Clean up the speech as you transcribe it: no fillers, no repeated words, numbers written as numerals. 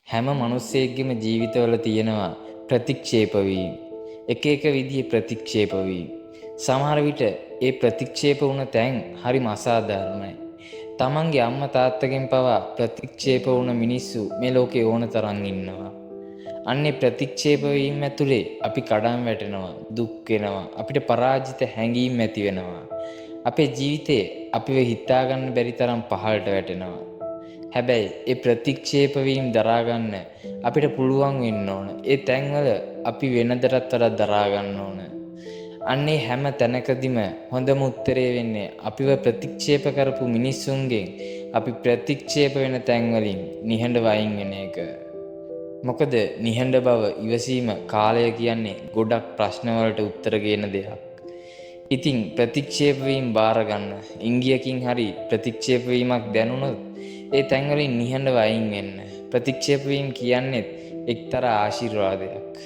හැම මිනිස්සෙක්ගේම ජීවිතවල තියෙනවා ප්‍රතික්ෂේප වීම. එක එක විදිහේ ප්‍රතික්ෂේප වීම. සමහර විට ඒ ප්‍රතික්ෂේප වුණ තැන් හරිම අසාධාරණයි. තමන්ගේ අම්මා තාත්තගෙන් පවා ප්‍රතික්ෂේප වුණ මිනිස්සු මේ ලෝකේ ඕන තරම් ඉන්නවා. අන්නේ ප්‍රතික්ෂේප වීම ඇතුලේ අපි කඩන් වැටෙනවා, දුක් වෙනවා, අපිට පරාජිත හැඟීම් ඇති වෙනවා. අපේ ජීවිතේ අපිව හිතා ගන්න බැරි තරම් පහළට වැටෙනවා. හැබැයි ඒ ප්‍රතික්ෂේප වීම දරා ගන්න අපිට පුළුවන් වෙන්න ඕන. ඒ තැන්වල අපි වෙනදටත් වඩා දරා ගන්න ඕන. අන්නේ හැම තැනකදීම හොඳම උත්තරේ වෙන්නේ අපිව ප්‍රතික්ෂේප කරපු මිනිස්සුන්ගෙන් අපි ප්‍රතික්ෂේප වෙන තැන්වලින් නිහඬව අයින් වෙන එක. මොකද නිහඬ බව, ඉවසීම, කාලය කියන්නේ ගොඩක් ප්‍රශ්න වලට උත්තර ගේන දෙයක්. ඉතින් ප්‍රතික්ෂේප වීම බාර ගන්න. ඉංගියකින් හරි ප්‍රතික්ෂේප වීමක් දැනුණොත් ඒ තැන්වලින් නිහඬව අයින් වෙන්න. ප්‍රතික්ෂේප වීම කියන්නේ එක්තරා ආශිර්වාදයක්.